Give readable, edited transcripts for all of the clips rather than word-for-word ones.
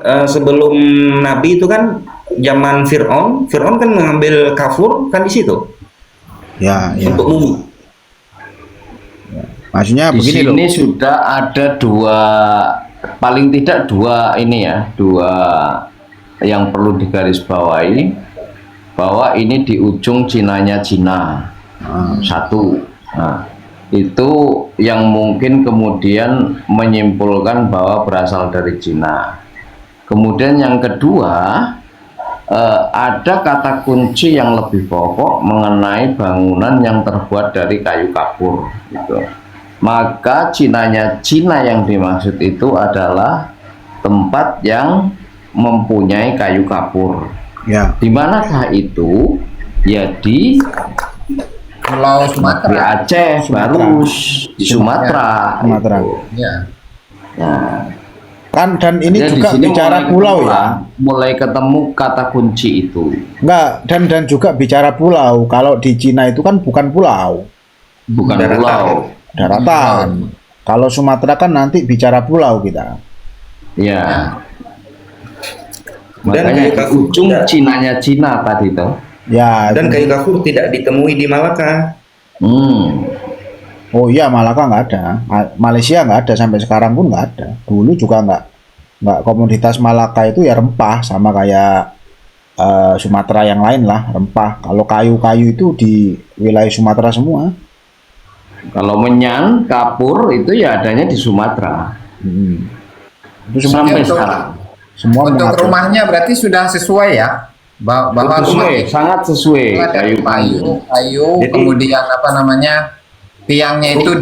sebelum Nabi itu kan zaman Fir'aun. Fir'aun kan mengambil kafur kan di situ Ya, ya. untuk mumi. Maksudnya Di begini loh. sini sudah ada dua, paling tidak dua ini ya, dua yang perlu digarisbawahi, bahwa ini di ujung Cinanya Cina. Satu. Nah, itu yang mungkin kemudian menyimpulkan bahwa berasal dari Cina. Kemudian yang kedua, ada kata kunci yang lebih pokok mengenai bangunan yang terbuat dari kayu kapur gitu. Maka Cinanya Cina yang dimaksud itu adalah tempat yang mempunyai kayu kapur. Ya. Di manakah itu? Ya di Pulau di Sumatera. Aceh, Barus, di Sumatera. Sumatera. Ya. Nah, Kan dan ini ya, di juga sini bicara mulai pulau ketemu ya. lah, mulai ketemu kata kunci itu. Enggak, dan juga bicara pulau. Kalau di Cina itu kan bukan pulau, Bukan Daratan. pulau. daratan. Kalau Sumatera kan nanti bicara pulau kita. Ya. Dan Makanya kayu di kapur ujung tidak- Cinanya Cina tadi tuh. Ya. Dan kayu kafur tidak ditemui di Malaka. Oh iya, Malaka nggak ada. Malaysia nggak ada, sampai sekarang pun nggak ada. Dulu juga nggak komoditas Malaka itu ya rempah, sama kayak Sumatera yang lain lah, rempah. Kalau kayu-kayu itu di wilayah Sumatera semua. Kalau menyan, kapur itu ya adanya di Sumatera. Itu semua, Sampai Untuk- sekarang. semua Untuk mengatur. rumahnya berarti sudah sesuai ya, bahwa rumah Sesuai, itu sangat sesuai. dari kayu, Jadi- kemudian apa namanya, tiangnya itu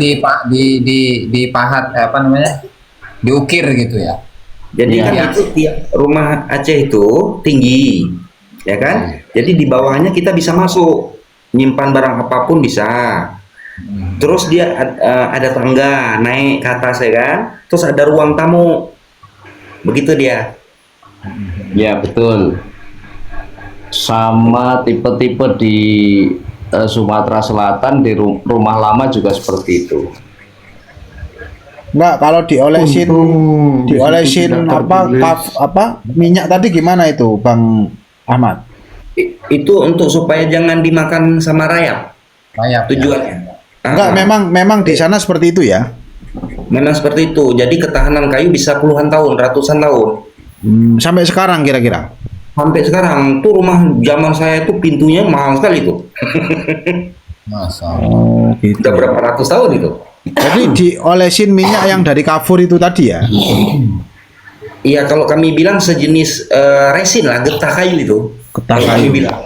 dipahat, apa namanya, diukir gitu ya. Jadi Iya. kan itu tiap rumah Aceh itu tinggi, ya kan? Jadi di bawahnya kita bisa masuk, nyimpan barang apapun bisa. Terus dia ada tangga naik ke atas ya kan? Terus ada ruang tamu, begitu dia. Ya betul. Sama tipe-tipe di Sumatera Selatan di rumah lama juga seperti itu. Enggak, kalau diolesin Untung di situ diolesin tidak tertulis. apa minyak tadi gimana itu, Bang Ahmad? Itu untuk supaya jangan dimakan sama rayap Kayak tujuannya. Enggak, memang di sana seperti itu ya. Memang seperti itu. Jadi ketahanan kayu bisa puluhan tahun, ratusan tahun. Sampai sekarang kira-kira. Sampai sekarang tuh rumah zaman saya itu pintunya mahal sekali tuh. masa. Oh, gitu. Udah berapa ratus tahun itu? Jadi diolesin minyak yang dari kafur itu tadi ya. Iya, kalau kami bilang sejenis resin lah, getah kayu itu. Getah Kalau kami kayu. bilang.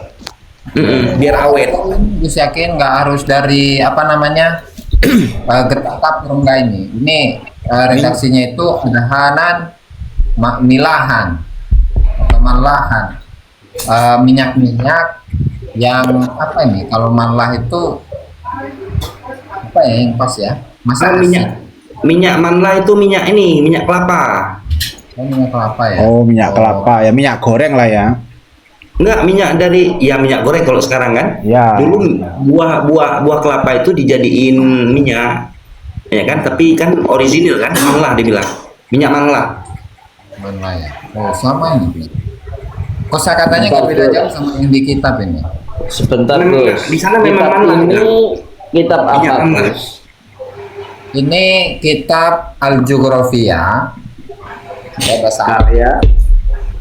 Biar awet. Gus yakin nggak harus dari apa namanya, getah kapur enggak ini. Ini redaksinya itu dahanan milahan atau malahan, minyak-minyak yang apa ini? Kalau malah itu apa ya yang pas ya? Masa Minyak manla itu minyak ini, minyak kelapa. minyak kelapa ya? Oh, minyak kelapa ya, minyak goreng lah ya. Enggak, minyak dari ya minyak goreng kalau sekarang kan. Ya. Dulu buah kelapa itu dijadiin minyak. Ya kan, tapi kan orisinil kan, manla dibilang. Minyak manla. Mana ya? Oh, sama ini. Kosakatanya nggak beda jauh sama yang di kitab ini. Sebentar Memang, Gus. di sana memang Kitab mana, ini bilang? kitab Minyak apa mana? Gus? Ini kitab Al-Jughrafiyah, bahasa Arab.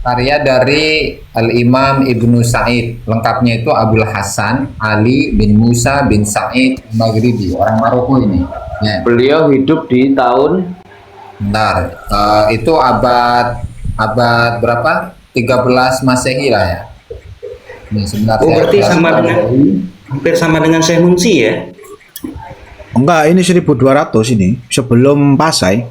Karya dari Al-Imam Ibnu Sa'id. Lengkapnya itu Abdul Hasan Ali bin Musa bin Sa'id Maghribi, orang Maroko ini. Ya, Beliau hidup di tahun bentar. Itu abad berapa? 13 Masehi lah ya. Ini sebentar. Oh, saya berarti jelaskan. sama dengan hampir sama dengan Syekh Nungsi ya. Enggak, ini 1200 ini, sebelum Pasai.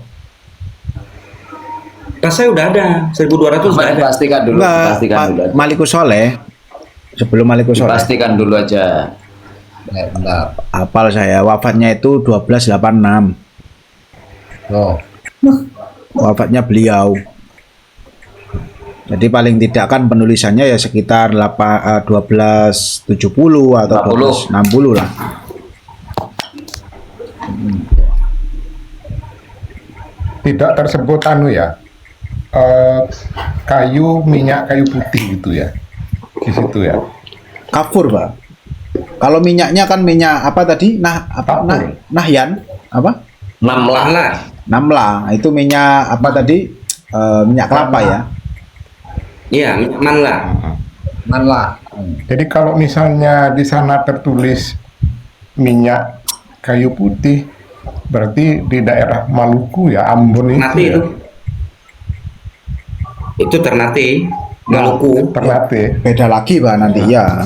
Pasai udah ada, 1200 udah ada. Pastikan dulu, Enggak, pastikan dulu aja. Malikus Soleh. Sebelum Malikus Soleh. Pastikan dulu aja. Ya, bentar. Hafal saya, wafatnya itu 1286. Oh. Wafatnya beliau. Jadi paling tidak kan penulisannya ya sekitar 1270 atau 1260 lah. Tidak tersebut anu ya, eh, minyak kayu putih gitu ya di situ ya. Kafur, Pak. Kalau minyaknya kan minyak apa tadi? Kafur. Nahyan apa? Namlah. lah. Namla. Itu minyak apa tadi? Minyak kelapa ya. Iya, man lah. Manlah. Jadi kalau misalnya di sana tertulis minyak kayu putih, berarti di daerah Maluku ya, Ambon itu Ternate ya. itu. Itu Ternate, Maluku. Ternate. Beda lagi, Pak, nanti ya.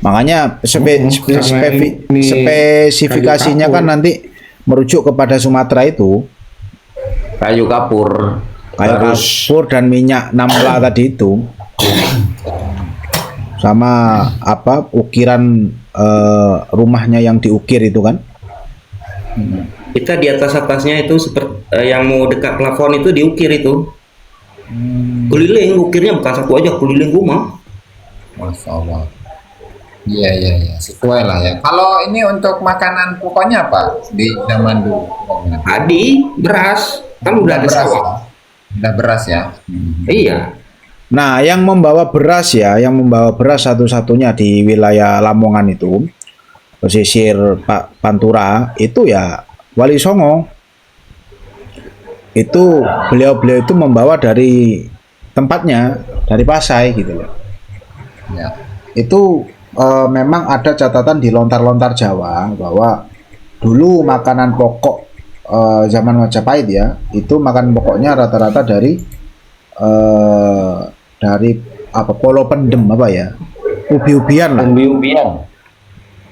Makanya karena ini spesifikasinya kayu kan kapur. nanti merujuk kepada Sumatera itu. Kayu kapur. Kayak Harus kapur dan minyak namla tadi itu. Sama apa ukiran rumahnya yang diukir itu kan. Kita di atasnya itu seperti yang mau dekat plafon itu diukir itu. Keliling, ukirnya bukan satu aja, keliling rumah. Masya Allah. Iya, iya, iya. Sesuai lah ya. Kalau ini untuk makanan pokoknya apa di zaman dulu? Padi, beras, kan udah ada Beras sawah. ya? Udah beras ya. Iya. Nah, yang membawa beras ya, yang membawa beras satu-satunya di wilayah Lamongan itu, pesisir Pantura, itu ya Wali Songo. Itu beliau-beliau itu membawa dari tempatnya, dari Pasai gitu loh. Ya. Itu memang ada catatan di lontar-lontar Jawa bahwa dulu makanan pokok zaman Majapahit ya, itu makan pokoknya rata-rata dari apa polo pendem apa ya, ubi-ubian lah, umbi-umbian.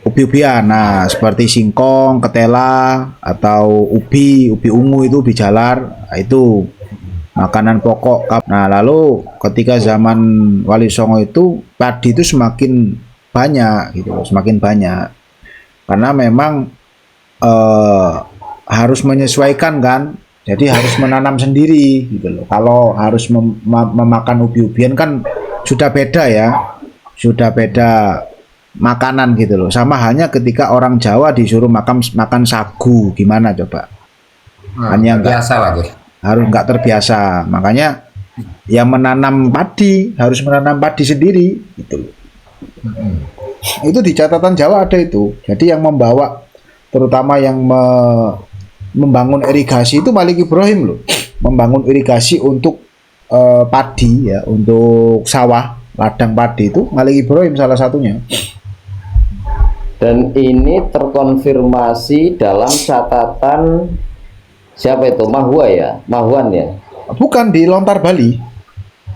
ubi-ubian. Nah, seperti singkong, ketela atau ubi ungu itu ubi jalar, nah, itu makanan pokok. Nah, lalu ketika zaman Wali Songo itu padi itu semakin banyak gitu loh, semakin banyak. Karena memang harus menyesuaikan kan. Jadi harus menanam sendiri gitu loh. Kalau harus memakan ubi-ubian kan sudah beda ya. Sudah beda makanan gitu loh. Sama halnya ketika orang Jawa disuruh makan sagu, gimana coba? Hanya enggak Biasa lah, Gus. harus nggak terbiasa. Makanya yang menanam padi harus menanam padi sendiri gitu loh. Itu di catatan Jawa ada itu. Jadi yang membawa terutama yang membangun irigasi itu Malik Ibrahim loh. Membangun irigasi untuk padi ya, untuk sawah, ladang padi itu Malik Ibrahim salah satunya. Dan ini terkonfirmasi dalam catatan siapa itu? Mahwa ya? Mahwan ya? Bukan di Lontar Bali.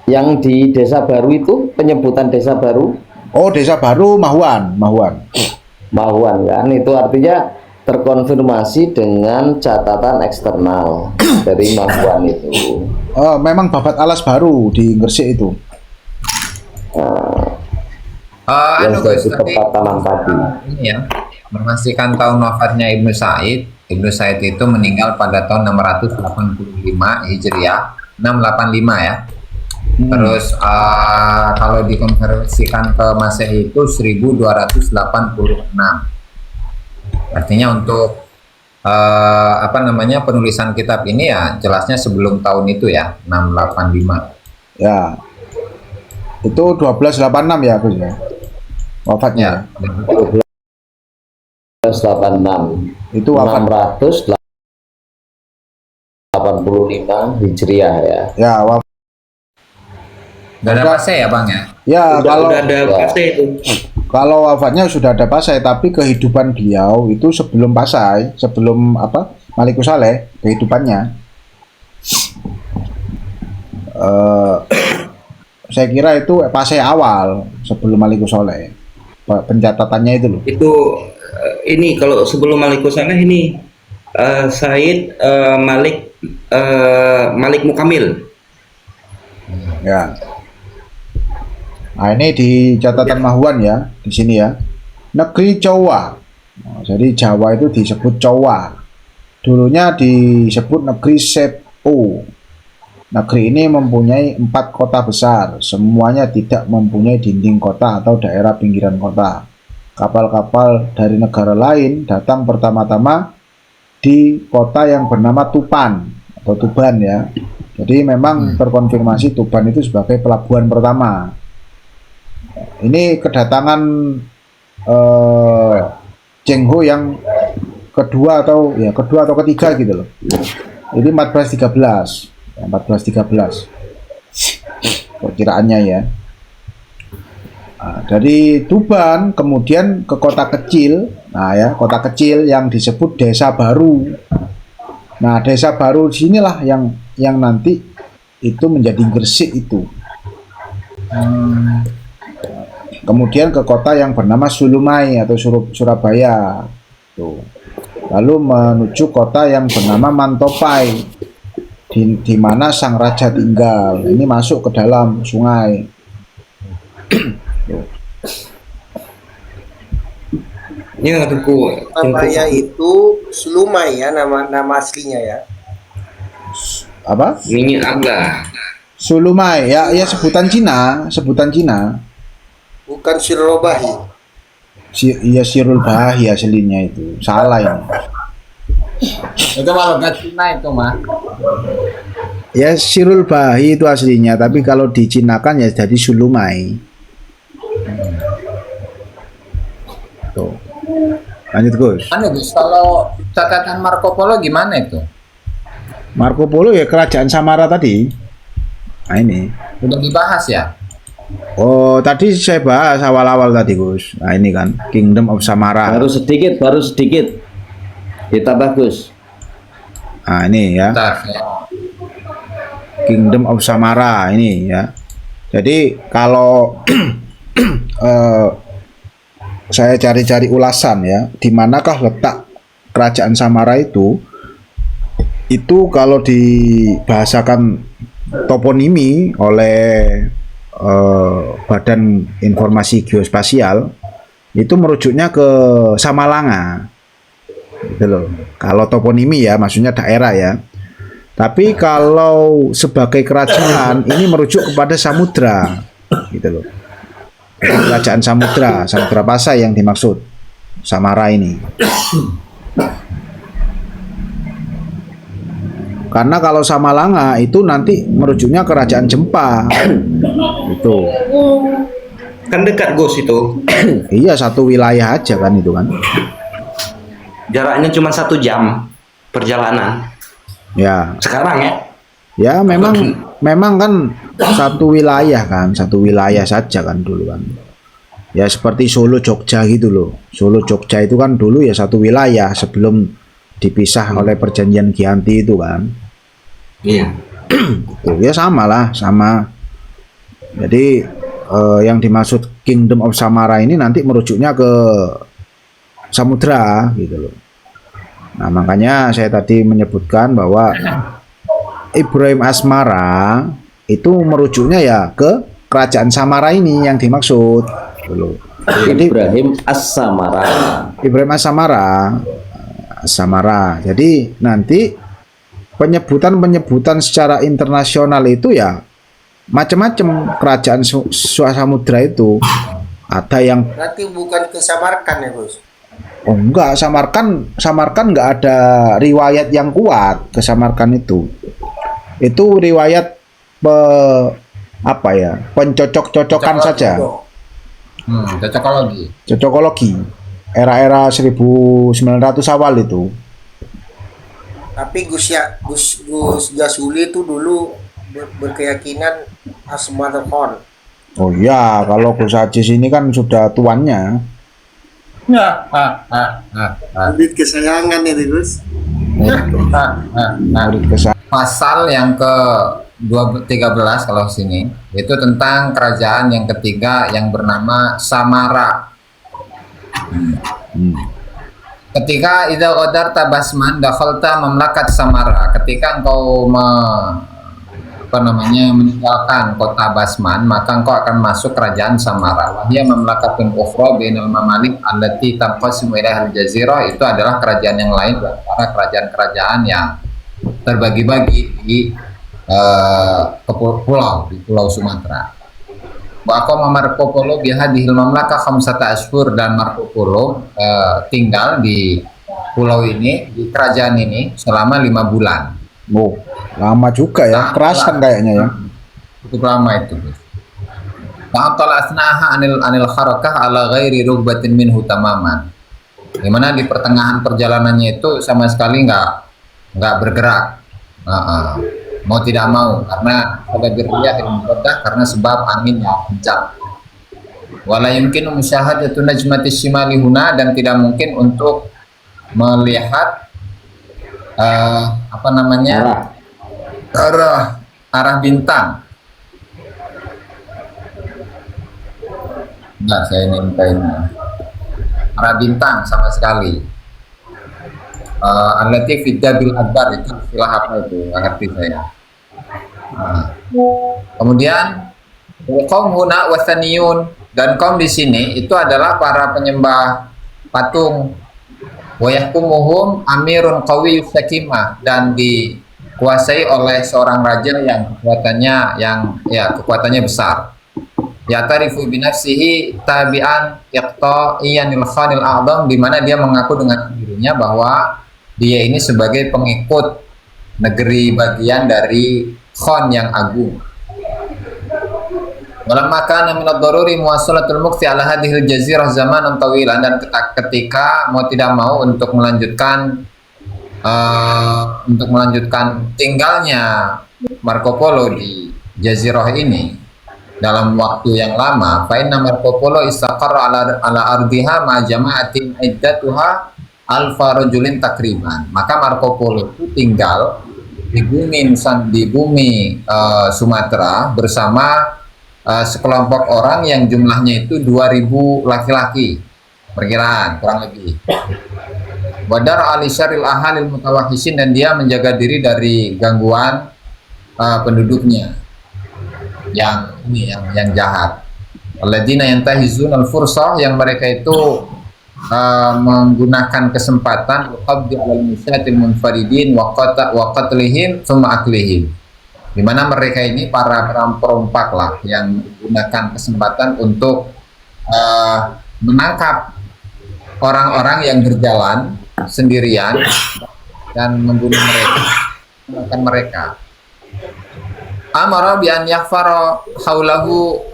Yang di Desa Baru itu, penyebutan Desa Baru? Oh, Desa Baru Mahuan. Mahwan kan? Itu artinya terkonfirmasi dengan catatan eksternal dari Mahwan itu. Memang babat alas baru di Gresik itu. Yang Gus, jadi tadi tempat tanam padi. ini ya, memastikan tahun wafatnya Ibnu Said. Ibnu Said itu meninggal pada tahun 685 Hijriah, 685 ya. Terus kalau dikonversikan ke Masehi itu 1286. Artinya untuk penulisan kitab ini ya jelasnya sebelum tahun itu ya, 685. Ya. Itu 1286 ya, Gus ya. Wafatnya. Ya. 1286. Itu wafat 685 Hijriah ya. ya wafat. Gak ada fase ya Bang ya? Ya, Udah ada pasti itu. kalau wafatnya sudah ada Pasai, tapi kehidupan beliau itu sebelum Pasai, sebelum Malikus Saleh, kehidupannya. Saya kira itu Pasai awal sebelum Malikus Saleh. Pencatatannya itu loh. Itu ini kalau sebelum Malikus Saleh ini Said Malik Mukamil. Ya. Nah, ini di catatan Mahuan ya, di sini ya. Negeri Jawa. Nah, jadi Jawa itu disebut Jawa. Dulunya disebut negeri Sepo. Negeri ini mempunyai 4 kota besar, semuanya tidak mempunyai dinding kota atau daerah pinggiran kota. Kapal-kapal dari negara lain datang pertama-tama di kota yang bernama Tupan atau Tuban ya. Jadi memang terkonfirmasi Tuban itu sebagai pelabuhan pertama. Ini kedatangan Cheng Ho yang kedua atau ketiga gitu loh. Jadi 1413. 1413. Perkiraannya ya. Nah, dari Tuban kemudian ke kota kecil. Nah ya, kota kecil yang disebut Desa Baru. Nah, Desa Baru sinilah yang nanti itu menjadi Gresik itu. Kemudian ke kota yang bernama Sulumai atau Surabaya. Tuh. Lalu menuju kota yang bernama Mantopai, di mana sang raja tinggal. Ini masuk ke dalam sungai. Ini tunggu. Surabaya itu Sulumai ya, nama aslinya ya. Apa? Minyak agla. Sulumai ya, sebutan Cina. Bukan Surabaya. Iya, Sirul Bahi aslinya itu. Salah ini. Itu kalau nggak Cina itu mah. Ya, Sirul Bahi itu aslinya, tapi kalau dicinakan ya jadi Sulumai. Tuh. Lanjut Gus. Gus, kalau catatan Marco Polo gimana itu? Marco Polo ya kerajaan Samara tadi. Nah ini. Udah dibahas ya? Oh, tadi saya bahas awal-awal tadi Gus. Nah ini kan Kingdom of Samara. Baru sedikit. Ditambah Gus. Nah ini ya. Bentar, ya. Kingdom of Samara ini ya. Jadi kalau saya cari-cari ulasan ya, di manakah letak kerajaan Samara itu kalau dibahasakan toponimi oleh Badan Informasi Geospasial itu merujuknya ke Samalanga gitu loh. Kalau toponimi ya maksudnya daerah ya. Tapi kalau sebagai kerajaan ini merujuk kepada samudra gitu loh. Kerajaan Samudra Pasai yang dimaksud Samara ini. Karena kalau Samalanga itu nanti merujuknya kerajaan Jempa. Itu. Kan dekat Gus itu. Iya, satu wilayah aja kan itu kan. Jaraknya cuma 1 jam perjalanan. Ya. Sekarang ya. Ya memang kan satu wilayah saja kan dulu kan. Ya seperti Solo Jogja gitu loh. Solo Jogja itu kan dulu ya satu wilayah sebelum dipisah oleh perjanjian Giyanti itu kan. Iya. Ya sama. Jadi yang dimaksud Kingdom of Samara ini nanti merujuknya ke samudra gitu loh. Nah makanya saya tadi menyebutkan bahwa Ibrahim Asmara itu merujuknya ya ke kerajaan Samara ini yang dimaksud gitu. Jadi Ibrahim As-Samara. Jadi nanti penyebutan secara internasional itu ya macam-macam kerajaan Samudra itu. Ada yang Berarti bukan ke Samarkan ya Gus? oh enggak, Samarkan enggak ada riwayat yang kuat ke Samarkan itu. Itu riwayat pencocok-cocokan saja. Cocokologi. Era-era 1900 awal itu. Tapi Gus Jasuli itu dulu berkeyakinan Asmaul. Oh iya, kalau Gus Ajis ini kan sudah tuannya. Murid kesayangan itu Gus. Murid kesayangan. Pasal yang ke-13 kalau sini itu tentang kerajaan yang ketiga yang bernama Samara. Ketika idza qadarta basman dakhalta mamlakat Samara. Ketika engkau meninggalkan kota Basman, maka engkau akan masuk kerajaan Samara. Wahia mamlakatun ukhra bainal mamalik allati tanqasimu ila al-jazirah. Itu adalah kerajaan yang lain antara kerajaan-kerajaan yang terbagi-bagi di pulau Sumatera. Wa Marco Polo bihadhil mamlakah khamsata ashhur, dan Marco Polo tinggal di pulau ini, di kerajaan ini selama 5 bulan. Oh, lama juga ya. Kerasan kayaknya ya. Cukup lama itu. Ta'attala asnaha anil harakah ala ghairi rugbatin minhu tamaman. Dimana di pertengahan perjalanannya itu sama sekali nggak bergerak. Mau tidak mau karena ada geriyah yang muqaddah karena sebab angin yang kencang. Wala yumkinu musyahadatu najmati shimali huna, dan tidak mungkin untuk melihat arah bintang. Enggak, saya minta ini arah bintang sama sekali. Allati fiddabil adbar, itu istilah apa itu? Nggak ngerti saya. Kemudian kaum huna wasaniyun, dan kaum di sini itu adalah para penyembah patung. Wa yahkumuhum amirun qawiyyus sakimah, dan dikuasai oleh seorang raja yang kekuatannya besar. Ya tarifu binafsihi tabi'an iqta'iyanil khanil a'dham, di mana dia mengaku dengan dirinya bahwa dia ini sebagai pengikut negeri bagian dari Khan yang agung. Walamma kana min ad-daruri muwassalatul mukti ala hadhil jazirah zamanan tawilan, dan ketika mau tidak mau untuk melanjutkan tinggalnya Marco Polo di jazirah ini dalam waktu yang lama, fa inna Marco Polo istaqarra ala ardiha ma jama'atin iddatuha alfa rajulin takriban. Maka Marco Polo itu tinggal di bumi Sumatera bersama sekelompok orang yang jumlahnya itu 2000 laki-laki, perkiraan kurang lebih. Wadar ali syaril ahalil mutawahisin, dan dia menjaga diri dari gangguan penduduknya yang jahat. Alladzina yantahizun al-fursah, yang mereka itu menggunakan kesempatan qabdi alal musyatil munfaridin wa qatlihim thumma aklihim, di mana mereka ini para perompak lah yang menggunakan kesempatan untuk menangkap orang-orang yang berjalan sendirian dan membunuh mereka. Amara bi an yaghfara haulahu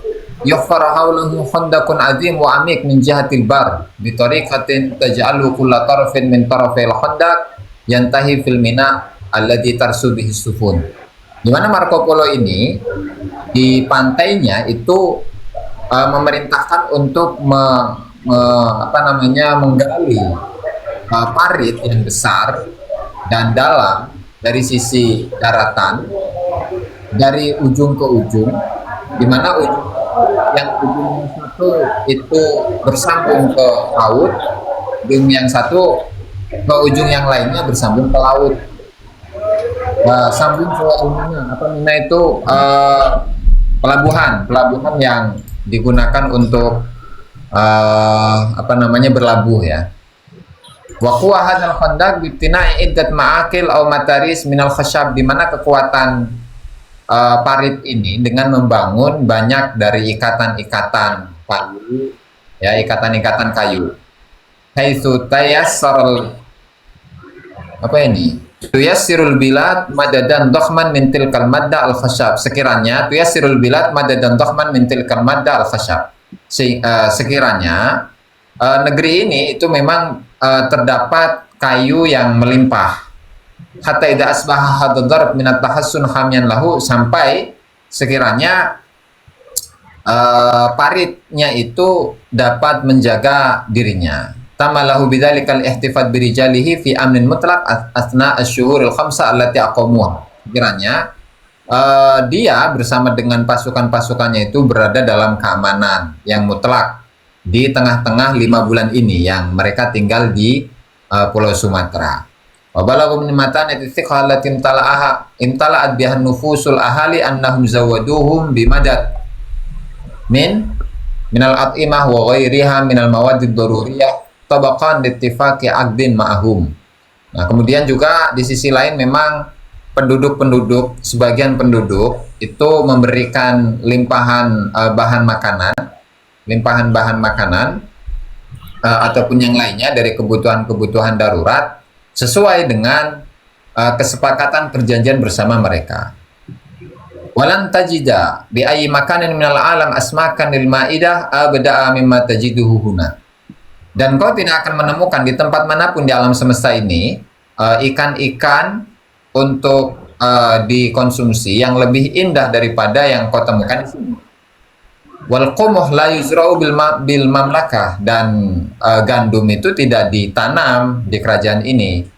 khandaqun azim wa amik min jihatil bar bi tariqatin taj'alu kulla tarafin min tarafil khandaq yantahi fil mina alladhi tarsu bihi sufun. Di mana Marco Polo ini di pantainya itu memerintahkan untuk menggali parit yang besar dan dalam dari sisi daratan, dari ujung ke ujung, di mana ujung satu itu bersambung ke laut, ujung yang satu ke ujung yang lainnya bersambung ke laut. Sambung ke Mina itu pelabuhan yang digunakan untuk berlabuh ya. Wa quwa hadzal khandaq bi tina'i iddat ma'akil aw mataris minal khashab, di mana kekuatan parit ini dengan membangun banyak dari ikatan-ikatan kayu ya, ikatan-ikatan kayu. Haitsu tayassarul tuyassirul bilad madadan dokhman min tilkal madda al khashab, sekiranya tuyassirul bilad madadan dokhman min tilkal madda al khashab, sekiranya negeri ini itu memang terdapat kayu yang melimpah. Hatta idza asbaha hadar min at-tahassun hamyan lahu, sampai sekiranya paritnya itu dapat menjaga dirinya. Tamalahu bidzalikal ihtifad birijalihi fi amnin mutlaq asna asyhuril khamsa allati aqamuha. Kiranya dia bersama dengan pasukan-pasukannya itu berada dalam keamanan yang mutlak di tengah-tengah 5 bulan ini yang mereka tinggal di Pulau Sumatera. Wa balaghu min matani istiqalatin imtala'at bihan nufusul ahali annahum zawaduhum bimadad minal at'imah wa ghairiha minal mawadid daruriyah tabaqan littifaqi aqdin ma'ahum. Nah, kemudian juga di sisi lain memang sebagian penduduk itu memberikan limpahan bahan makanan ataupun yang lainnya dari kebutuhan-kebutuhan darurat sesuai dengan kesepakatan perjanjian bersama mereka. Walan tajida bi ayyi makanin minal alam asmakan lil maidah abda'a mimma tajiduhu huna. Dan kau tidak akan menemukan di tempat manapun di alam semesta ini ikan-ikan untuk dikonsumsi yang lebih indah daripada yang kau temukan di sini. Wal qumuh la yuzra'u bil mamlakah, dan gandum itu tidak ditanam di kerajaan ini.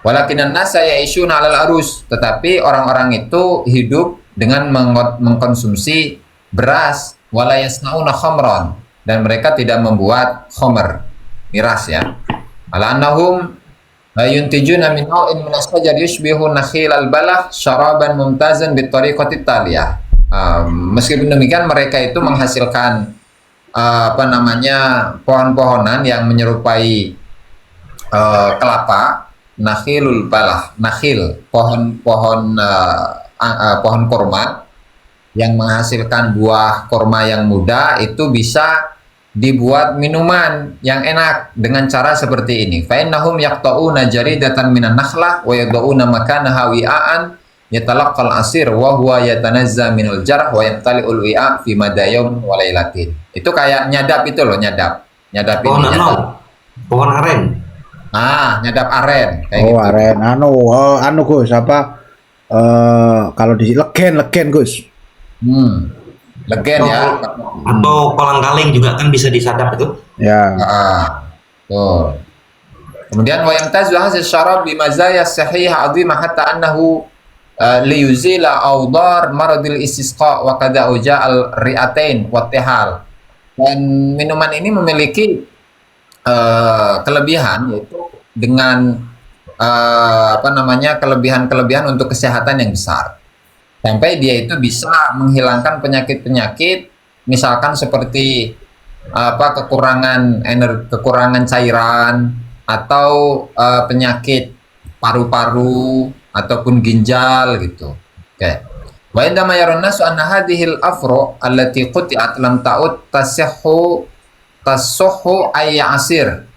Walakinan nasa ya'ishuna 'alal arus, tetapi orang-orang itu hidup dengan mengkonsumsi beras, wala yasnauna khamran, dan mereka tidak membuat khamr, miras ya. Ala annahum yuntijuna min naw'in min ashajar yushbihu nakhil al-balah syaraban mumtazan bi tariqati taliyah. Meskipun demikian mereka itu menghasilkan pohon-pohonan yang menyerupai kelapa, nakhilul balah, nakhil, pohon kurma yang menghasilkan buah kurma yang muda, itu bisa dibuat minuman yang enak dengan cara seperti ini. Fa innahum yaqta'una jaridatan minan nakhlah wa yad'una makanaha wi'an yatalaqqal asir wa huwa yatanazza minal jarh wa yamtali'ul wi'a fi madayum wa lailatin. Itu kayak nyadap itu loh, nyadap Pohon ini. pohon aren. Nyadap aren kayak gitu. Aren anu Gus, apa kalau di legen Gus. Legen ya. Atau kolang kaling juga kan bisa disadap itu. Ya. Tuh. Kemudian wa yamtazu hadha syarab bi mazaya sahihah 'azimah hatta annahu liyuzila awdar maradil istisqa wa kada uja'al ri'atain wa tihal. Dan minuman ini memiliki kelebihan, yaitu dengan kelebihan-kelebihan untuk kesehatan yang besar. Sampai dia itu bisa menghilangkan penyakit-penyakit, misalkan seperti kekurangan cairan, atau penyakit paru-paru ataupun ginjal gitu. Oke. Wa indama yarun nasu anna hadhil afro allati quti'at lam ta'ud tasihhu ay asir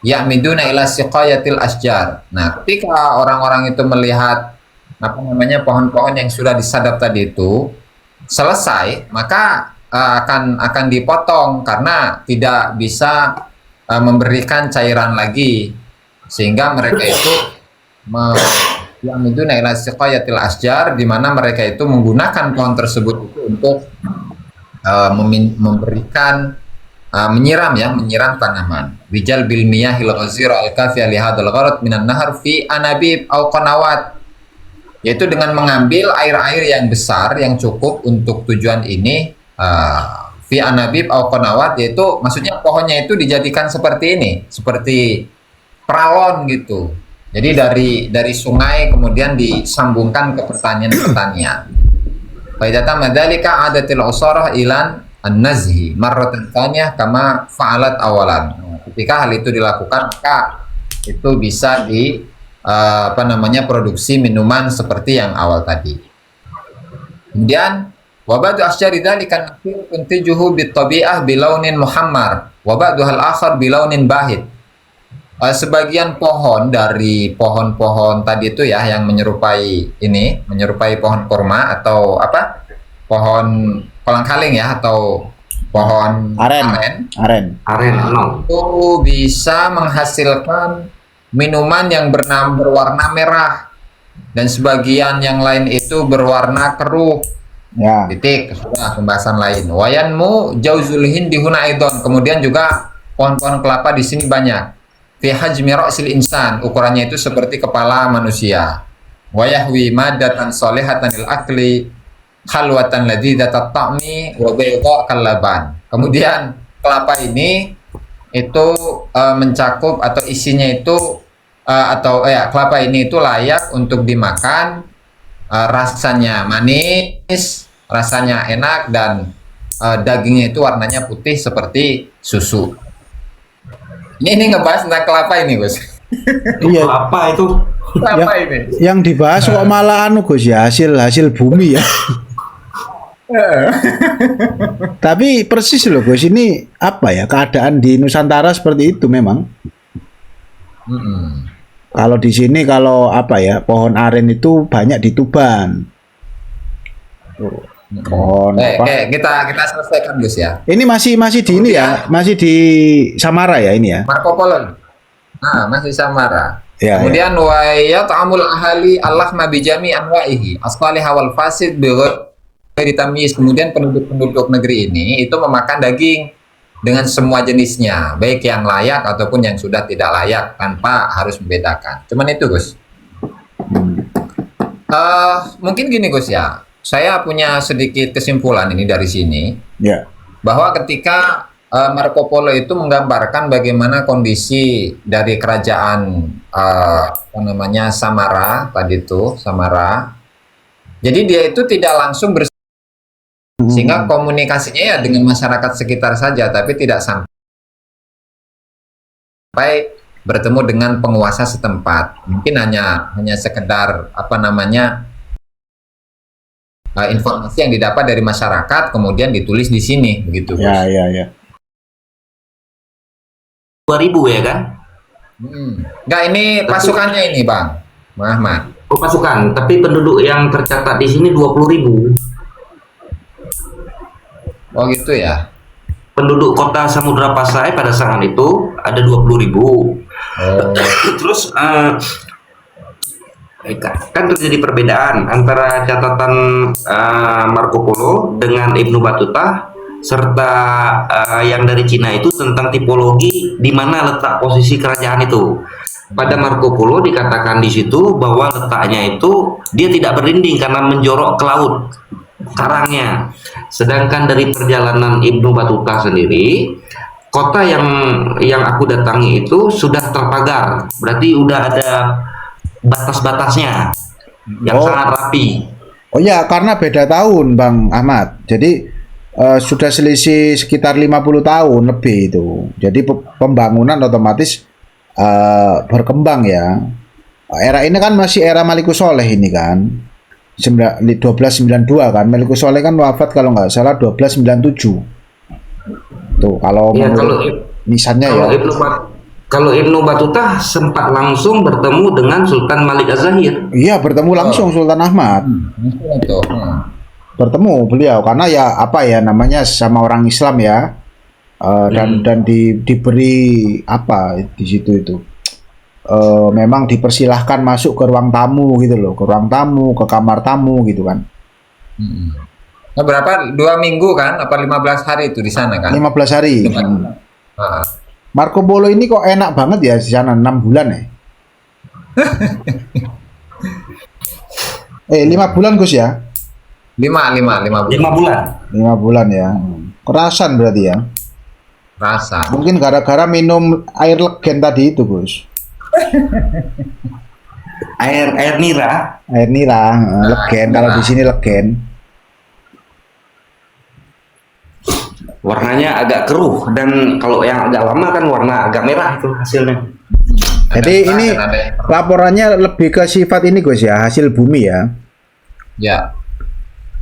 ya'miduna ila siqayatil asjar. Nah, ketika orang-orang itu melihat pohon-pohon yang sudah disadap tadi itu selesai, maka akan dipotong karena tidak bisa memberikan cairan lagi, sehingga mereka itu ya'miduna ila siqayatil asjar, di mana mereka itu menggunakan pohon tersebut itu untuk memberikan menyiram tanaman. Rijal bil miyahil ghazira al kafiyah li hadzal gharad minan nahar fi anabib au qanawat, yaitu dengan mengambil air-air yang besar yang cukup untuk tujuan ini, fi anabib au qanawat, yaitu maksudnya pohonnya itu dijadikan seperti ini, seperti peralon gitu. Jadi dari sungai kemudian disambungkan ke pertanian. Fa idza tamma dzalika adatil usarah ilan an-nazhi marratan tsaniyah kama fa'alat awalan. Ketika hal itu dilakukan, maka itu bisa produksi minuman seperti yang awal tadi. Kemudian wa ba'du asyari dzalika tuntijuhu bitabi'ah bilaunin muhammar wa ba'du hal akhar bilaunin bahid. Sebagian pohon dari pohon-pohon tadi itu ya yang menyerupai pohon kurma atau pohon kolang kaling ya, atau pohon aren itu bisa menghasilkan minuman yang berwarna merah, dan sebagian yang lain itu berwarna keruh. Ya. Titik, sudah pembahasan lain. Wayanmu jauzul hindi huna aidon. Kemudian juga pohon-pohon kelapa di sini banyak. Fi hajmi ra'sil insan, ukurannya itu seperti kepala manusia. Wayahwi madatan solehatan lil akli khalwatan ladzidzatat ta'mi wa bayda kallaban. Kemudian kelapa ini itu mencakup atau isinya itu kelapa ini itu layak untuk dimakan, rasanya manis, rasanya enak, dan dagingnya itu warnanya putih seperti susu. Ini ngebahas tentang kelapa ini, Gus. Iya. Apa itu? Kelapa ini. Yang dibahas kok malah Gus ya, hasil bumi ya. Tapi persis loh Gus, ini apa ya, keadaan di Nusantara seperti itu memang. Kalau di sini kalau apa ya, pohon aren itu banyak di Tuban. Tuh, pohon apa? Kita selesaikan Gus ya. Ini masih di ini ya, masih di Samara ya ini ya. Marco Polo. Nah, masih Samara. Ya, Kemudian wa yat'amul ahli al-lahma bi jami' anwa'ihi as-salih wal fasid bi ghairi tamyiz. Kemudian penduduk negeri ini itu memakan daging dengan semua jenisnya, baik yang layak ataupun yang sudah tidak layak, tanpa harus membedakan. Cuman itu Gus. Mungkin gini Gus ya, saya punya sedikit kesimpulan ini dari sini, Ya. bahwa ketika Marco Polo itu menggambarkan bagaimana kondisi dari kerajaan apa namanya Samara tadi itu, Samara. Jadi dia itu tidak langsung sehingga komunikasinya ya dengan masyarakat sekitar saja, tapi tidak sampai bertemu dengan penguasa setempat. Mungkin hanya sekedar apa namanya informasi yang didapat dari masyarakat kemudian ditulis di sini, begitu. Ya, ya, ya. 2000 ya kan? Enggak, ini pasukannya ini Bang Ahmad. Oh, pasukan, tapi penduduk yang tercatat di sini 20.000. Oh gitu ya. Penduduk kota Samudra Pasai pada saat itu ada 20.000. Terus kan terjadi perbedaan antara catatan Marco Polo dengan Ibnu Battuta serta yang dari Cina itu tentang tipologi di mana letak posisi kerajaan itu. Pada Marco Polo dikatakan di situ bahwa letaknya itu dia tidak berinding karena menjorok ke laut karangnya. Sedangkan dari perjalanan Ibnu Battuta sendiri, kota yang aku datangi itu sudah terpagar, berarti udah ada batas-batasnya yang sangat rapi. Oh ya, karena beda tahun Bang Ahmad. Jadi sudah selisih sekitar 50 tahun lebih itu. Jadi pembangunan otomatis berkembang ya. Era ini kan masih era Malikus Soleh ini kan. 1292 kan. Malikus Soleh kan wafat kalau nggak salah 1297. Tuh, kalau Ya, misalnya ya. Kalau Ibnu Battuta sempat langsung bertemu dengan Sultan Malik Az-Zahir. Iya, bertemu langsung Sultan Ahmad. Bertemu beliau karena ya apa ya namanya sama orang Islam ya. Dan diberi apa di situ itu. Memang dipersilahkan masuk ke ruang tamu gitu loh, ke ruang tamu, ke kamar tamu gitu kan. Nah, berapa? 2 minggu kan? Apa 15 hari itu di sana kan? 15 hari. Marco Polo ini kok enak banget ya di sana 6 bulan ya. 5 bulan Gus ya? 5 bulan. 5 bulan. 5 bulan ya. Kerasan berarti ya. Rasa. Mungkin gara-gara minum air legen tadi itu Gus. Air nira. Air nira, legen. Kalau di sini legen. Warnanya agak keruh dan kalau yang agak lama kan warna agak merah itu hasilnya. Jadi ini laporannya lebih ke sifat ini Gus ya, hasil bumi ya. Ya.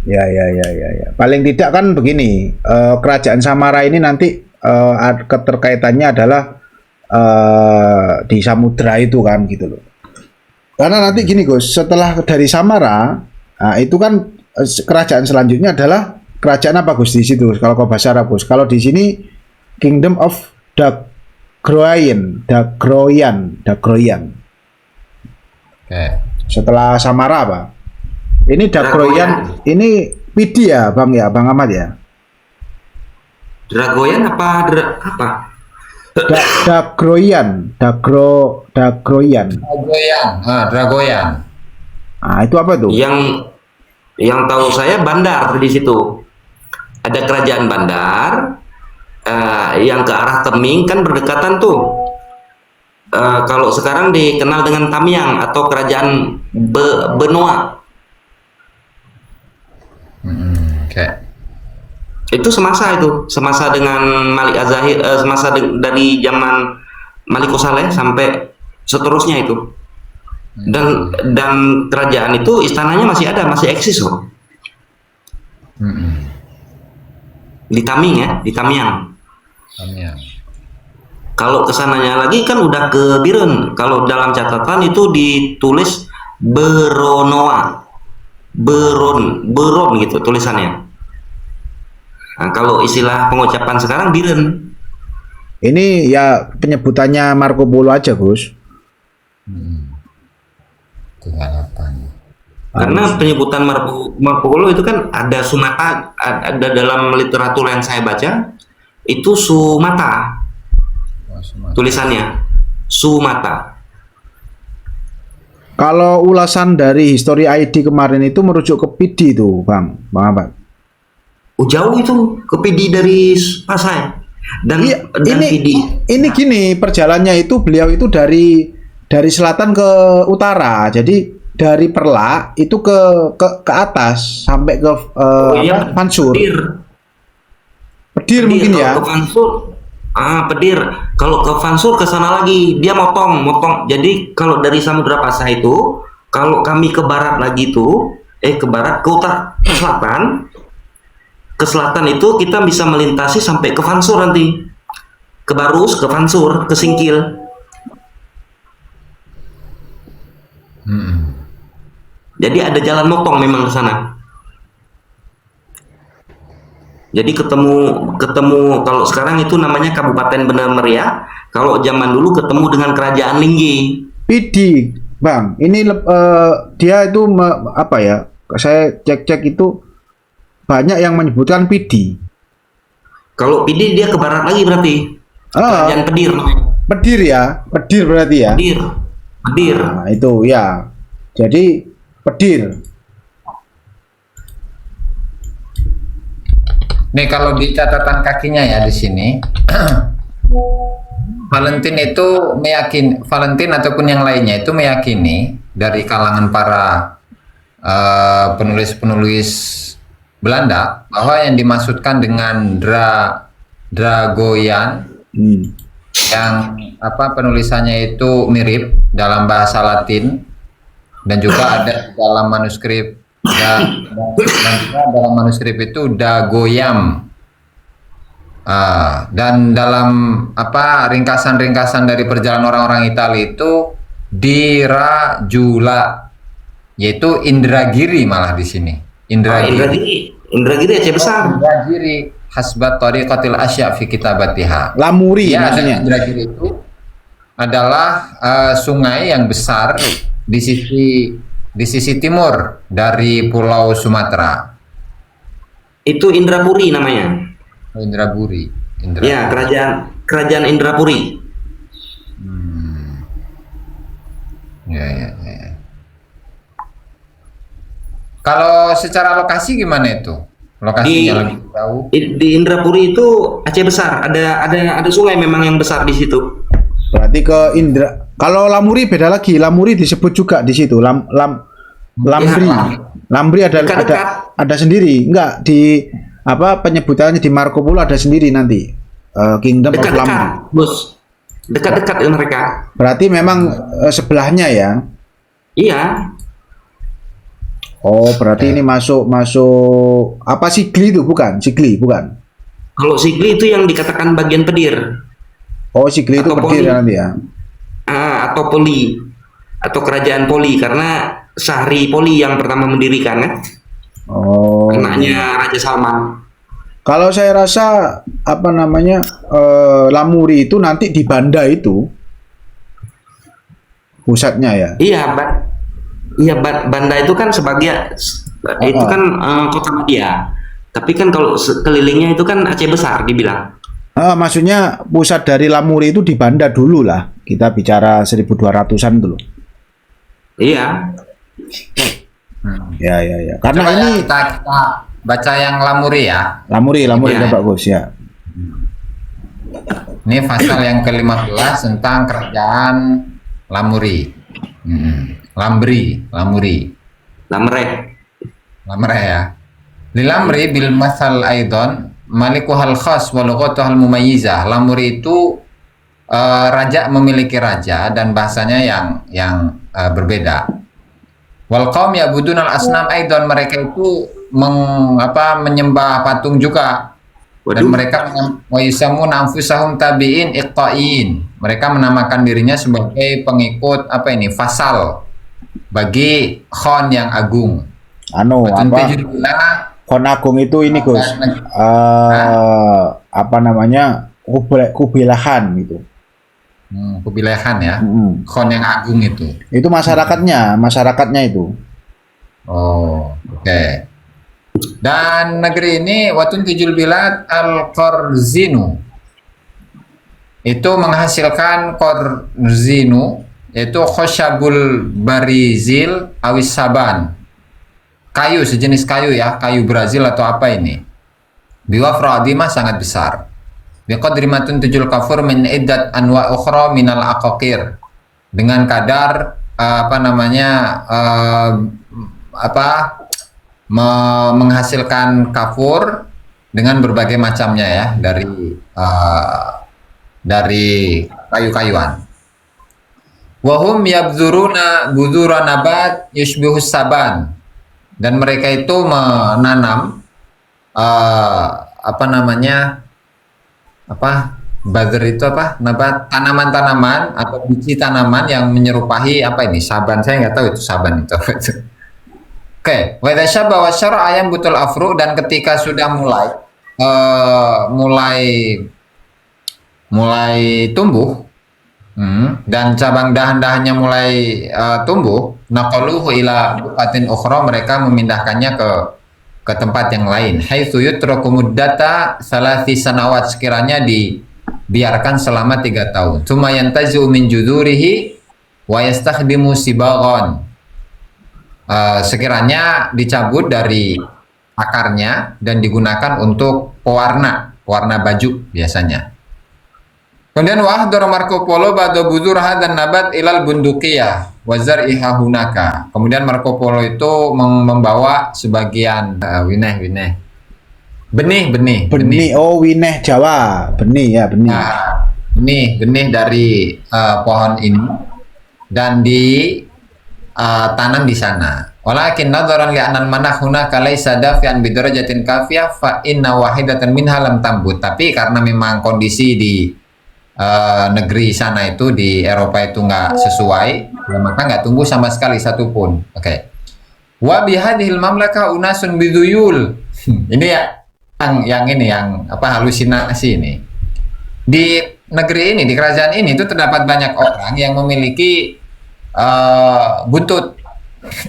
Ya. Paling tidak kan begini, kerajaan Samara ini nanti keterkaitannya adalah di samudra itu kan gitu loh. Karena nanti gini Gus, setelah dari Samara, itu kan kerajaan selanjutnya adalah kerajaan apa Gus di situ? Kalau kau bahasa Arab Gus, kalau di sini Kingdom of Dagroyan. Oke. Setelah Samara apa? Ini Dagroyan, ini Pidi ya, Bang Ahmad ya. Dragoyan apa? Dagroyan. Dragoyan. Ah, itu apa tuh? Yang tahu saya Bandar di situ. Ada kerajaan Bandar yang ke arah Teming kan berdekatan tuh. Kalau sekarang dikenal dengan Tamyang atau kerajaan Benoa. Oke. Itu semasa dengan Malik Az-Zahir, dari zaman Malik Saleh sampai seterusnya itu. Dan kerajaan itu istananya masih ada, masih eksis loh. Di Taming ya, di Tamyang. Kalau kesananya lagi kan udah ke Biren. Kalau dalam catatan itu ditulis Beronoa, Beron gitu tulisannya. Nah, kalau istilah pengucapan sekarang Biren. Ini ya penyebutannya Marco Polo aja, Gus. 38. Karena penyebutan Marco Polo itu kan ada Sumata, ada dalam literatur yang saya baca itu Sumata tulisannya, Sumata. Kalau ulasan dari History ID kemarin itu merujuk ke PD tuh, Bang Ahmad. Oh, jauh itu ke PD dari Pasai. Dan Iya, dan PD. ini gini perjalannya itu beliau itu dari selatan ke utara. Jadi dari Perlak itu ke atas sampai ke Iya, Mansur. Pedir mungkin kalau ya. ke Fansur, Pedir. Kalau ke Fansur ke sana lagi, dia motong. Jadi kalau dari Samudra Pasai itu, kalau kami ke barat lagi tuh, ke barat, ke utara, ke selatan itu kita bisa melintasi sampai ke Fansur nanti. Ke Barus, ke Fansur, ke Singkil. Jadi ada jalan motong memang ke sana. Jadi ketemu kalau sekarang itu namanya Kabupaten Bener Meriah. Kalau zaman dulu ketemu dengan Kerajaan Linggi. PD, Bang. Ini dia itu apa ya? Saya cek-cek itu banyak yang menyebutkan PD. Kalau PD dia ke barat lagi berarti. Kerajaan Pedir. Pedir ya, Pedir berarti ya. Pedir. Nah, itu ya. Jadi Pedir. Nih kalau di catatan kakinya ya di sini, Valentin itu Valentin ataupun yang lainnya itu meyakini dari kalangan para penulis-penulis Belanda bahwa yang dimaksudkan dengan Dragoyan yang penulisannya itu mirip dalam bahasa Latin dan juga ada dalam manuskrip dan juga dalam manuskrip itu Dagoyam. Dan dalam ringkasan-ringkasan dari perjalanan orang-orang Italia itu Dirajula, yaitu Indragiri malah di sini. Indragiri Aceh Besar. Indragiri hasbat tariqatil asya fi kitabatiha. Lamuri Ya, maksudnya. Indragiri itu adalah sungai yang besar di sisi timur dari Pulau Sumatera. Itu Indrapuri namanya. Indrapuri. Ya, kerajaan Indrapuri. Ya. Kalau secara lokasi gimana itu? Lokasinya lebih tahu. Di Indrapuri itu Aceh Besar. Ada sungai memang yang besar di situ. Berarti ke kalau Lamuri beda lagi. Lamuri disebut juga di situ. Lambri. Lambri ada sendiri. Enggak di penyebutannya di Marco Polo ada sendiri nanti. Kingdom of Lambri. Dekat-dekat, Bos. Dekat-dekat dengan mereka. Berarti memang sebelahnya ya. Iya. Oh, berarti ini masuk apa Sigli itu bukan? Sigli bukan? Kalau Sigli itu yang dikatakan bagian Pedir. Oh, Sigli itu Atau Pedir Poli. nanti ya. Atau Poli. Atau kerajaan Poli karena Syahri Poli yang pertama mendirikan kan. Oh. Anaknya Raja Salman. Kalau saya rasa Lamuri itu nanti di Banda itu pusatnya ya. Iya, Banda itu kan itu kan kota Madia. Tapi kan kalau sekelilingnya itu kan Aceh Besar dibilang. Maksudnya pusat dari Lamuri itu di Banda dulu lah. Kita bicara 1200-an dulu. Iya. Ya. Karena Coba ini kita baca yang Lamuri ya. Lamuri Ya. Pak Gus ya. Ini pasal yang ke-15 tentang kerajaan Lamuri. Lamuri. Lamre ya. Di Lamri bil masal aidon malikuhal khas wa lughatuhal mumayyizah. Lamuri itu raja memiliki raja dan bahasanya yang berbeda. Wal qaum ya'budun al asnam aidon, mereka itu menyembah patung juga. Dan Waduh. mereka wa yusammuna anfusahum tabi'in iqta'in. Mereka menamakan dirinya sebagai pengikut apa ini? Fasal bagi Khon yang agung. Anu Wa apa? tuntajul billah Kon Agung itu ini Gus. Apa namanya? Kubilahan gitu. kewilayahan ya. Mm-mm. Khon yang agung itu. Itu masyarakatnya itu. Oh, oke. Dan negeri ini watun tujul bilad al-Qarzinu itu menghasilkan Qarzinu yaitu khosyabul barizil awis saban, kayu, sejenis kayu ya, kayu Brazil atau apa ini, biwafra adimah, sangat besar, biqadrimatun tujul kafur min iddat anwa ukhra minal aqaqir, dengan kadar apa namanya menghasilkan kafur dengan berbagai macamnya ya, dari kayu-kayuan. Wahum yabzuruna buzura nabat yushbihus saban, dan mereka itu menanam buzzer itu apa, nabat, tanaman-tanaman atau biji tanaman yang menyerupai apa ini, saban, saya nggak tahu itu saban itu. Oke, wa idza syabba wa syara ayam butul afru, dan ketika sudah mulai tumbuh, dan cabang dahan-dahannya mulai tumbuh, naqaluhu ila buqatin ukhra, mereka memindahkannya ke tempat yang lain. Haitsu yutraku muddata salasi sanawat, sekiranya dibiarkan selama 3 tahun. Tsumma yantazu min judurihi wa yastakhdimu sibagon. Sekiranya dicabut dari akarnya dan digunakan untuk pewarna baju biasanya. Kemudian wahdara Marco Polo ba'da budur hadan nabat ilal bundukiyah wa zar'iha hunaka. Kemudian Marco Polo itu membawa sebagian benih. Oh, wineh Jawa, benih ya, benih. Nah, benih dari pohon ini dan tanam di sana. Walakin nadharan li anal manah hunaka laisa dafi'an bi darajatin kafiyah fa inna wahidatan minha lam tambut. Tapi karena memang kondisi di negeri sana itu, di Eropa itu nggak sesuai, maka nggak tumbuh sama sekali satu pun. Oke. Wa bihadhil mamlaka unasun biduyul. Ini ya yang halusinasi ini. Di negeri ini, di kerajaan ini itu terdapat banyak orang yang memiliki buntut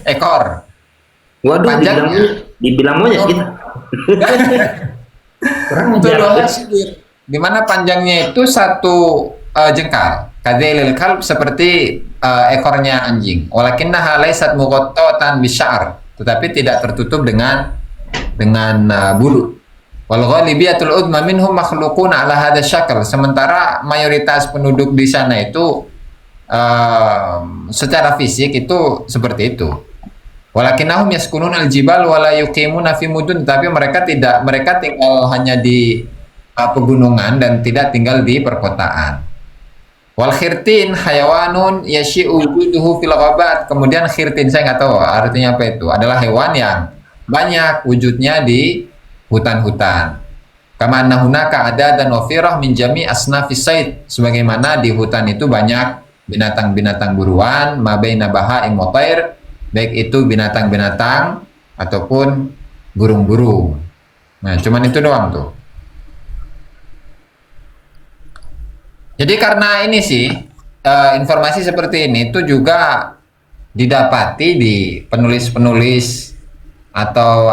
ekor. Waduh, Panjangnya dibilang monyet kita. Kurang ajar. Di mana panjangnya itu 1 jengkal. Kadzailil kalb, seperti ekornya anjing. Walakinnaha laysat mughattatan bisya'ar, tetapi tidak tertutup dengan bulu. Wal ghalibiyatul udma minhum makhluquna ala hadha syakl. Sementara mayoritas penduduk di sana itu secara fisik itu seperti itu. Walakinnahum yaskununa al-jibal wa la yuqimuna fi mudun, tapi mereka tinggal hanya di pegunungan dan tidak tinggal di perkotaan. Wal khirtin hayawanun yashi'u wujuduhu fil ghabat. Kemudian khirtin, saya nggak tahu artinya apa itu, adalah hewan yang banyak wujudnya di hutan-hutan. Kama anna hunaka adadan wafirah min jami asnafis sayd, sebagaimana di hutan itu banyak binatang-binatang buruan, ma baina baha'im wa thair, baik itu binatang-binatang ataupun burung-burung. Nah, cuman itu doang tuh. Jadi karena ini sih informasi seperti ini itu juga didapati di penulis-penulis atau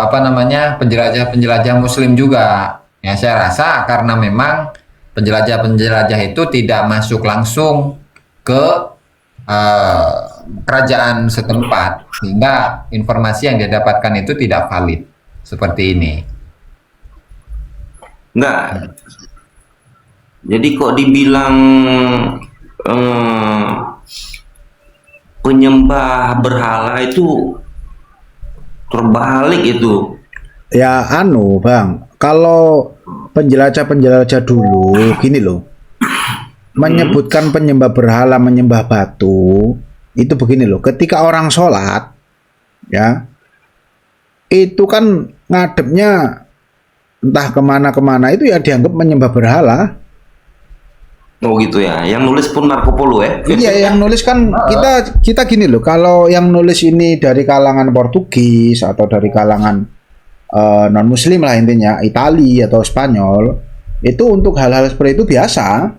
penjelajah-penjelajah Muslim juga. Ya, saya rasa karena memang penjelajah-penjelajah itu tidak masuk langsung ke kerajaan setempat, sehingga informasi yang dia dapatkan itu tidak valid seperti ini. Enggak. Jadi kok dibilang penyembah berhala itu terbalik itu. Ya Bang, kalau penjelajah-penjelajah dulu gini loh, menyebutkan penyembah berhala, menyembah batu, itu begini loh, ketika orang sholat ya, itu kan ngadepnya entah kemana-kemana itu ya dianggap menyembah berhala. Oh gitu ya. Yang nulis pun Marco Polo ya. Iya, yang nulis kan kita gini loh. Kalau yang nulis ini dari kalangan Portugis atau dari kalangan non Muslim lah intinya, Itali atau Spanyol, itu untuk hal-hal seperti itu biasa.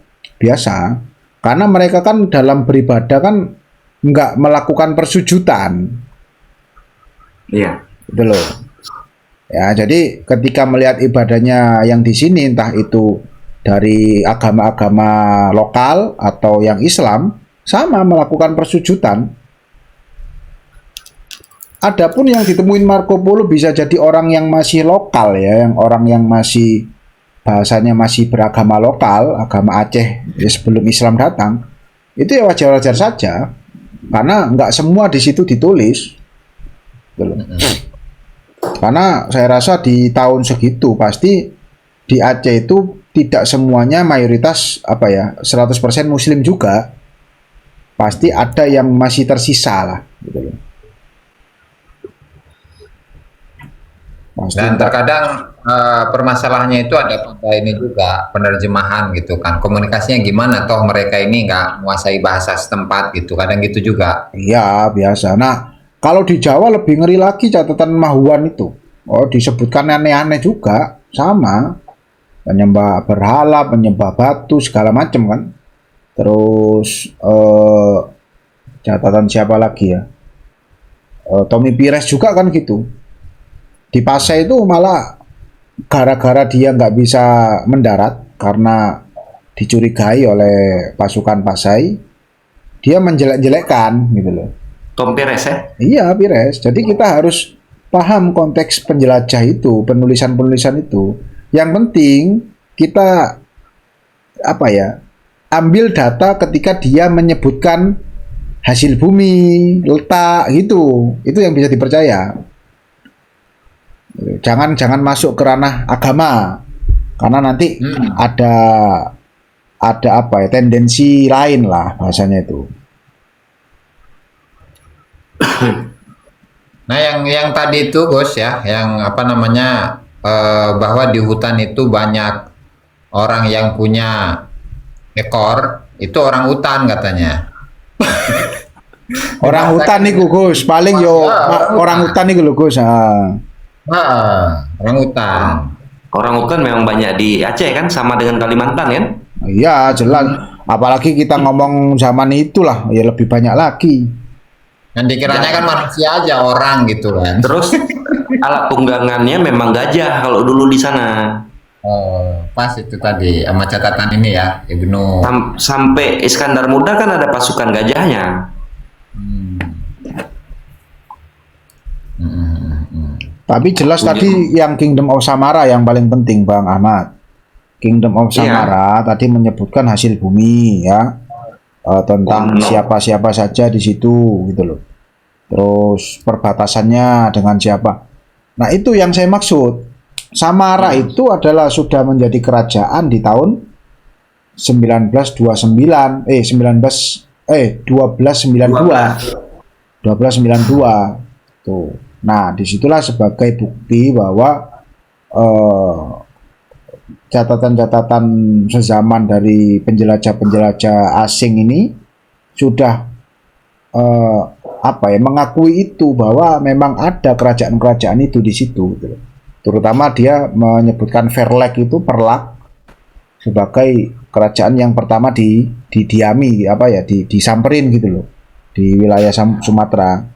Karena mereka kan dalam beribadah kan nggak melakukan persujudan, Iya. gitu loh. Ya, jadi ketika melihat ibadahnya yang di sini, entah itu dari agama-agama lokal atau yang Islam, sama melakukan persujudan. Adapun yang ditemuin Marco Polo bisa jadi orang yang masih lokal ya, yang orang yang masih bahasanya masih beragama lokal, agama Aceh ya, sebelum Islam datang, itu ya wajar-wajar saja, karena nggak semua di situ ditulis. Gitu. Karena saya rasa di tahun segitu pasti di Aceh itu tidak semuanya mayoritas 100% Muslim juga, pasti ada yang masih tersisa lah gitu loh. Pasti Dan terkadang permasalahannya itu ada pada ini juga penerjemahan gitu kan, komunikasinya gimana, toh mereka ini nggak menguasai bahasa setempat gitu, kadang gitu juga. iya biasa. Nah, kalau di Jawa lebih ngeri lagi catatan Mahuan itu. Oh, disebutkan aneh-aneh juga, sama. Penyembah berhala, penyembah batu, segala macam kan. Terus catatan siapa lagi ya? Tommy Pires juga kan gitu. Di Pasai itu malah gara-gara dia nggak bisa mendarat karena dicurigai oleh pasukan Pasai, dia menjelek-jelekkan gitu loh. Tom Perez ya. Iya, Pires. Jadi kita harus paham konteks penjelajah itu, penulisan-penulisan itu. Yang penting kita ambil data ketika dia menyebutkan hasil bumi, letak gitu. Itu yang bisa dipercaya. Jangan masuk ke ranah agama. Karena nanti ada tendensi lain lah bahasanya itu. Nah, yang tadi itu Gus ya, yang bahwa di hutan itu banyak orang yang punya ekor, itu orang hutan katanya. Orang hutan nih Gus, paling yo orang hutan nih Gus. Orang hutan. Orang hutan memang banyak di Aceh kan, sama dengan Kalimantan kan. Iya jelas. Apalagi kita ngomong zaman itulah, ya lebih banyak lagi. Yang dikiranya kan manusia aja orang gitu kan. Terus alat tunggangannya memang gajah kalau dulu di sana. Oh, pas itu tadi sama catatan ini ya, Ibnu. Sampai Iskandar Muda kan ada pasukan gajahnya. Tapi jelas tadi yang Kingdom of Samara yang paling penting Bang Ahmad. Kingdom of Samara tadi menyebutkan hasil bumi ya. Tentang siapa-siapa saja di situ gitu loh. Terus perbatasannya dengan siapa. Nah, itu yang saya maksud. Samara itu adalah sudah menjadi kerajaan di tahun 1292. Tuh. Nah, disitulah sebagai bukti bahwa catatan-catatan sezaman dari penjelajah-penjelajah asing ini sudah mengakui itu bahwa memang ada kerajaan-kerajaan itu di situ gitu. Terutama dia menyebutkan Perlak sebagai kerajaan yang pertama didiami disamperin gitu loh di wilayah Sumatera.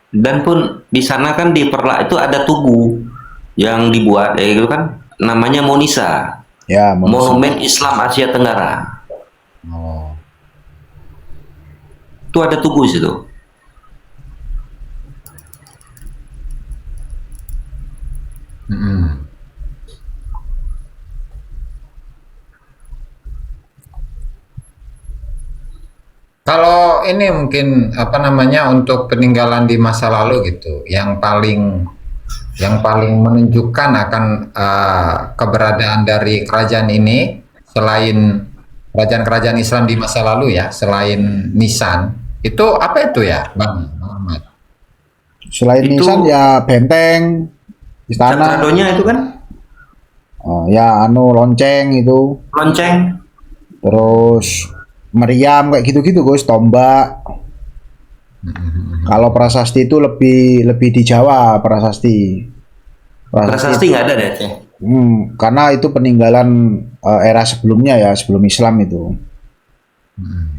Dan pun di sana kan di Perlak itu ada tugu yang dibuat itu kan namanya Monisa. Ya, Monumen Islam Asia Tenggara. Oh. Itu ada tugu situ. Kalau ini mungkin untuk peninggalan di masa lalu gitu, yang paling menunjukkan akan keberadaan dari kerajaan ini selain kerajaan-kerajaan Islam di masa lalu ya, selain Nisan, itu apa itu ya, Bang Muhammad? Selain Itu Nisan ya benteng, istana. Catradonya itu kan Ya anu lonceng itu, lonceng. terus meriam kayak gitu-gitu Gus, tombak. Kalau prasasti itu lebih di Jawa prasasti. Prasasti nggak ada deh Aceh. Karena itu peninggalan era sebelumnya ya, sebelum Islam itu.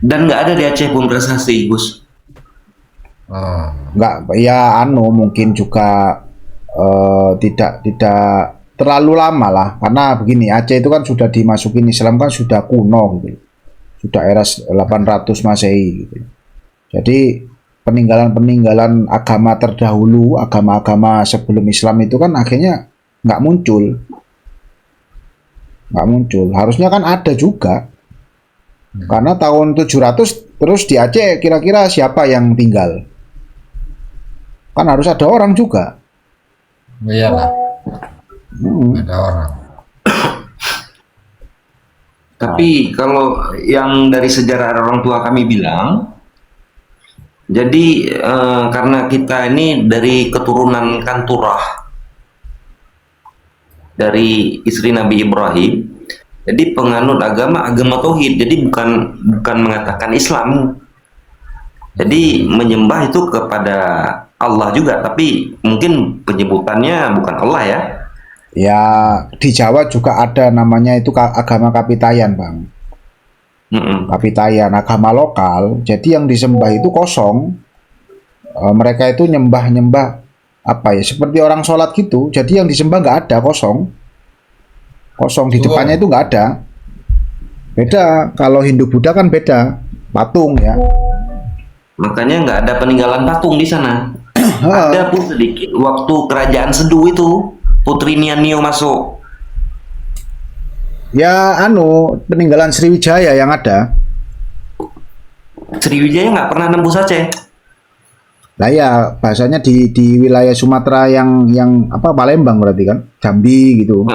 Dan nggak ada di Aceh pun prasasti, Gus. Oh. Nggak, ya anu mungkin juga tidak terlalu lama lah, karena begini, Aceh itu kan sudah dimasukin Islam kan sudah kuno gitu, sudah era 800 Masehi gitu. Jadi peninggalan agama terdahulu, agama-agama sebelum Islam itu kan akhirnya nggak muncul. Harusnya kan ada juga, karena tahun 700 terus di Aceh kira-kira siapa yang tinggal? Kan harus ada orang juga. Iyalah, ada orang. Tapi kalau yang dari sejarah orang tua kami bilang, jadi karena kita ini dari keturunan Kanturah, dari istri Nabi Ibrahim, jadi penganut agama tauhid, jadi bukan mengatakan Islam, jadi menyembah itu kepada Allah juga, tapi mungkin penyebutannya bukan Allah ya. Ya, di Jawa juga ada namanya itu agama Kapitayan, Bang. Kapitayan, agama lokal. Jadi yang disembah itu kosong. Mereka itu nyembah apa ya? Seperti orang sholat gitu. Jadi yang disembah nggak ada, kosong. Kosong di depannya itu nggak ada. Beda. Kalau Hindu Buddha kan beda, patung ya. Makanya nggak ada peninggalan patung di sana. Ada pun sedikit waktu kerajaan Sedu itu. Putri Nio masuk. Ya, peninggalan Sriwijaya yang ada. Sriwijaya nggak pernah nembus Aceh. Lah ya, bahasanya di wilayah Sumatera yang apa, Palembang berarti kan, Jambi gitu.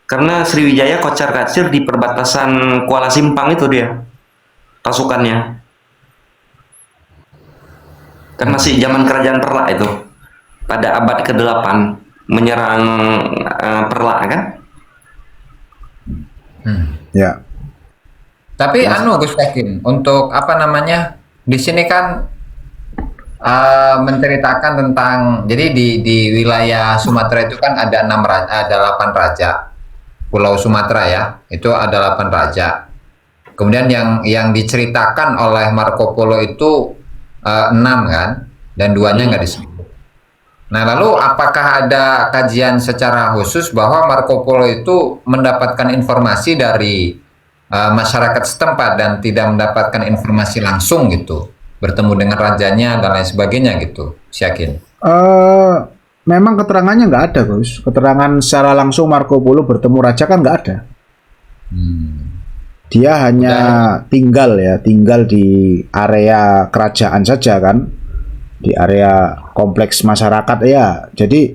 Karena Sriwijaya kocar-kacir di perbatasan Kuala Simpang itu dia pasukannya. Kan masih zaman kerajaan Perlak itu. Pada abad ke-8 menyerang Perlak kan? Ya. Tapi Gus Yakin, untuk apa namanya, di sini kan menceritakan tentang, jadi di wilayah Sumatera itu kan ada 8 raja. Pulau Sumatera ya, itu ada 8 raja. Kemudian yang diceritakan oleh Marco Polo itu 6 kan, dan 2-nya nggak disebut. Nah, lalu apakah ada kajian secara khusus bahwa Marco Polo itu mendapatkan informasi dari masyarakat setempat dan tidak mendapatkan informasi langsung gitu, bertemu dengan rajanya dan lain sebagainya gitu, Yakin? Memang keterangannya nggak ada, Gus. Keterangan secara langsung Marco Polo bertemu raja kan nggak ada. Dia hanya tinggal di area kerajaan saja kan, di area kompleks masyarakat ya. Jadi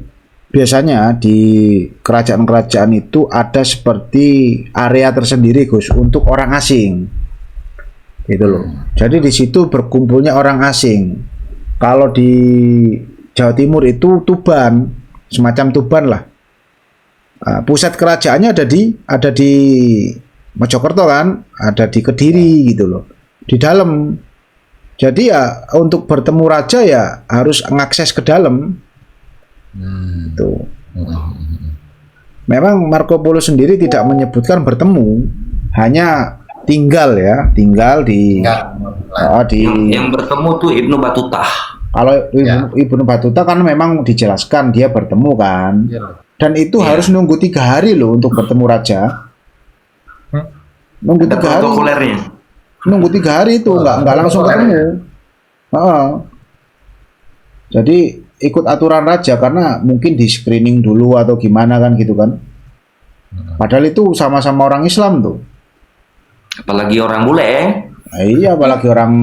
biasanya di kerajaan-kerajaan itu ada seperti area tersendiri, Gus, untuk orang asing. Gitu loh. Jadi di situ berkumpulnya orang asing. Kalau di Jawa Timur itu Tuban, semacam Tuban lah. Pusat kerajaannya ada di Mojokerto kan, ada di Kediri gitu loh, di dalam. Jadi ya untuk bertemu raja ya harus mengakses ke dalam. Gitu. Memang Marco Polo sendiri tidak menyebutkan bertemu, hanya tinggal di yang bertemu tuh Ibnu Battuta. Kalau Ibnu Battuta kan memang dijelaskan dia bertemu kan, dan itu harus nunggu 3 hari loh untuk bertemu raja. Nunggu 3 hari. Nunggu 3 hari itu nggak langsung ketemu. Jadi ikut aturan raja karena mungkin di screening dulu atau gimana kan gitu kan. Padahal itu sama-sama orang Islam tuh. Apalagi orang bule. Iya, apalagi orang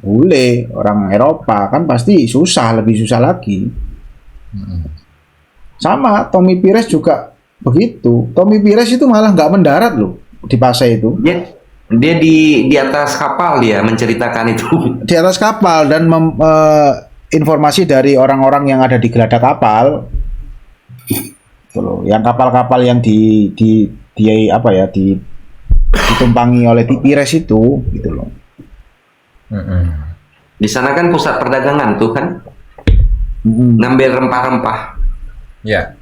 bule, orang Eropa kan pasti lebih susah lagi. Sama Tommy Pires juga begitu. Tommy Pires itu malah nggak mendarat loh di Pasai itu. Dia di atas kapal, dia menceritakan itu. Di atas kapal dan informasi dari orang-orang yang ada di geladak kapal Gitu loh. Yang kapal-kapal yang ditumpangi oleh Pires itu, gitu loh. Di sana kan pusat perdagangan tuh kan, ngambil rempah-rempah. Ya.